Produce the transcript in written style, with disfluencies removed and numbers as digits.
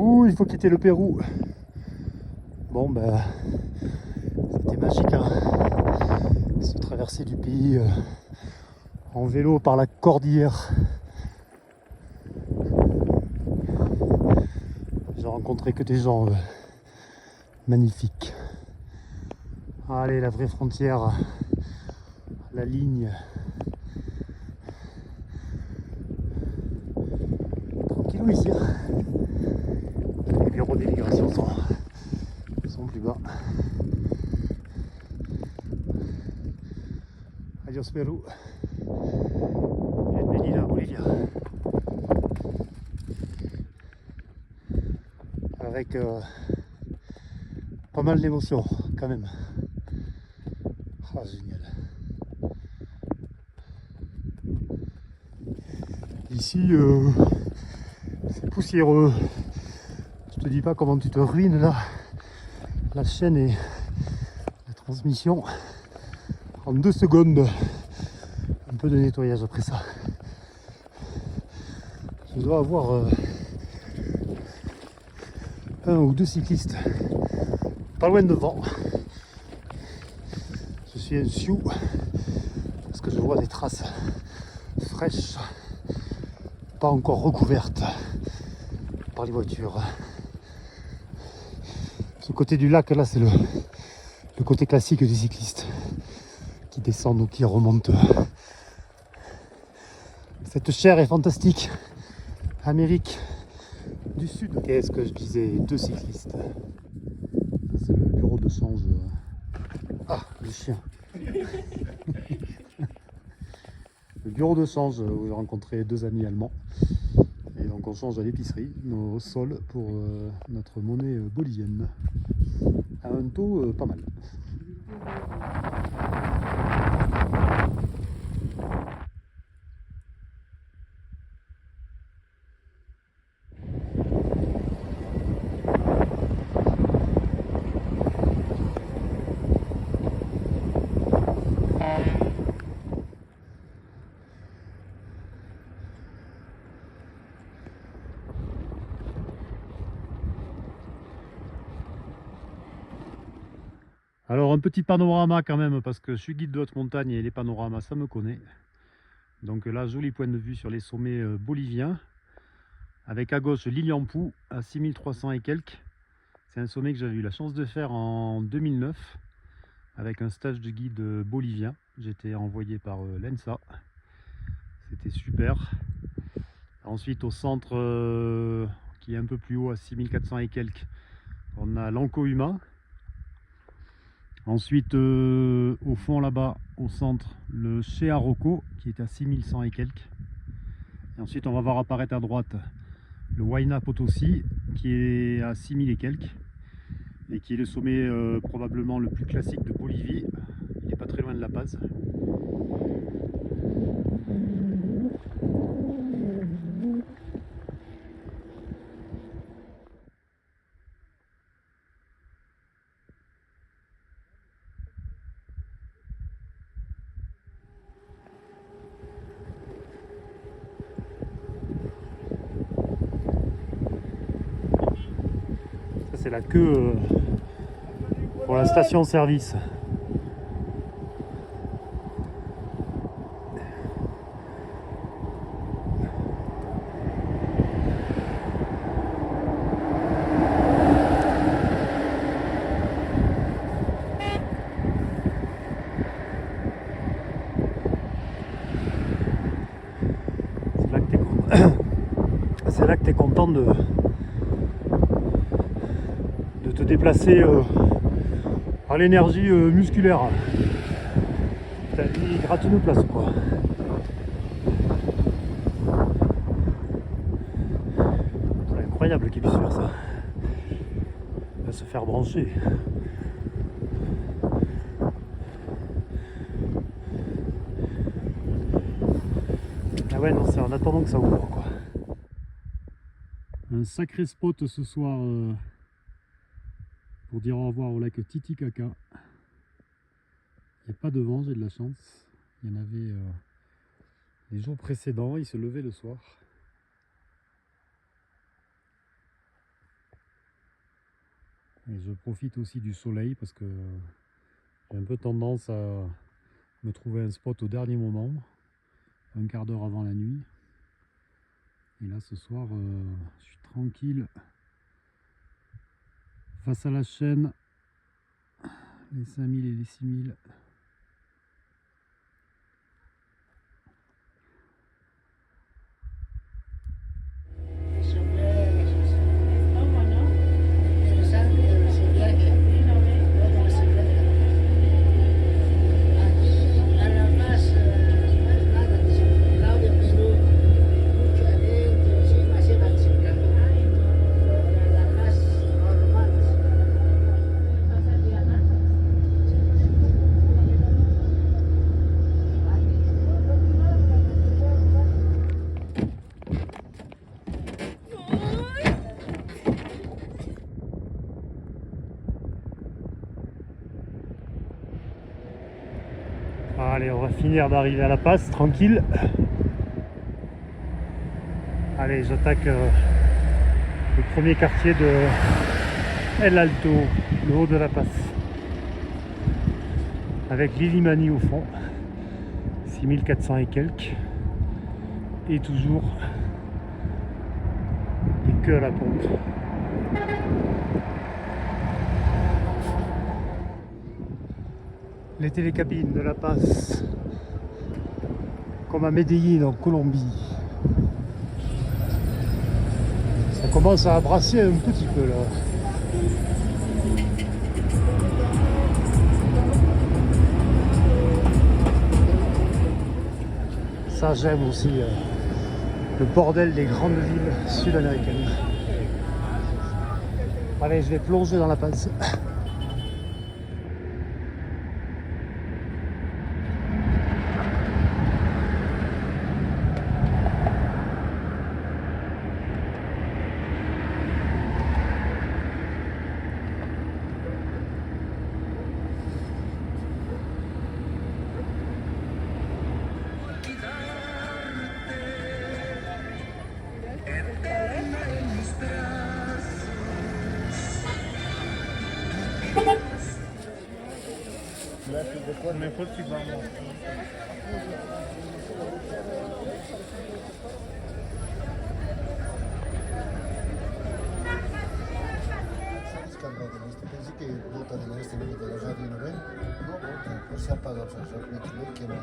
bout, il faut quitter le Pérou. Bon ben, c'était magique, hein. Se traverser du pays en vélo par la cordillère. J'ai rencontré que des gens magnifiques. Allez, la vraie frontière, la ligne. Tranquillou ici. Les bureaux d'immigration sont plus bas. Adios Pérou. Bienvenue à Bolivia. Avec pas mal d'émotions quand même. Ah, génial. Ici, c'est poussiéreux. Je te dis pas comment tu te ruines là. La chaîne et la transmission en 2 secondes. Un peu de nettoyage après ça. Je dois avoir 1 ou 2 cyclistes pas loin devant. Je suis un sioux parce que je vois des traces fraîches, pas encore recouvertes par les voitures. Ce côté du lac là, c'est le côté classique des cyclistes qui descendent ou qui remontent. Cette chair est fantastique. Amérique du Sud. Qu'est-ce que je disais? 2 cyclistes. C'est le bureau de change. Ah, le chien. Le bureau de change où j'ai rencontré 2 amis allemands. Et donc on change à l'épicerie nos sols pour notre monnaie bolivienne. À un taux pas mal. Alors un petit panorama quand même parce que je suis guide de haute montagne et les panoramas ça me connaît. Donc là, joli point de vue sur les sommets boliviens. Avec à gauche l'Iliampú à 6300 et quelques. C'est un sommet que j'avais eu la chance de faire en 2009 avec un stage de guide bolivien. J'étais envoyé par l'ENSA. C'était super. Ensuite au centre qui est un peu plus haut à 6400 et quelques, on a l'Ancohuma. Ensuite au fond là-bas au centre le Chearoco qui est à 6100 et quelques. Et ensuite on va voir apparaître à droite le Huayna Potosí qui est à 6000 et quelques et qui est le sommet probablement le plus classique de Bolivie. Il n'est pas très loin de La Paz. C'est la queue pour la station-service. C'est là que tu es content de te déplacer à l'énergie musculaire. Il gratte une place quoi. C'est incroyable qu'il puisse faire ça. Il va se faire brancher. Ah ouais non, c'est en attendant que ça ouvre quoi. Un sacré spot ce soir pour dire au revoir au lac Titicaca. Il n'y a pas de vent, j'ai de la chance. Il y en avait les jours précédents, il se levait le soir. Et je profite aussi du soleil parce que j'ai un peu tendance à me trouver un spot au dernier moment, un quart d'heure avant la nuit. Et là ce soir je suis tranquille face à la chaîne, les 5000 et les 6000. Allez, on va finir d'arriver à La Paz, tranquille. Allez, j'attaque le premier quartier de El Alto, le haut de La Paz. Avec l'Illimani au fond, 6400 et quelques. Et toujours des queues à la pompe. Les télécabines de La Paz, comme à Medellín en Colombie. Ça commence à brasser un petit peu là. Ça j'aime aussi le bordel des grandes villes sud-américaines. Allez, je vais plonger dans La Paz. Mejor si vamos. Pensé que vota de este minuto de la radio, ¿no ven? No vota, pues se ha pagado, o sea, me equivoqué, no.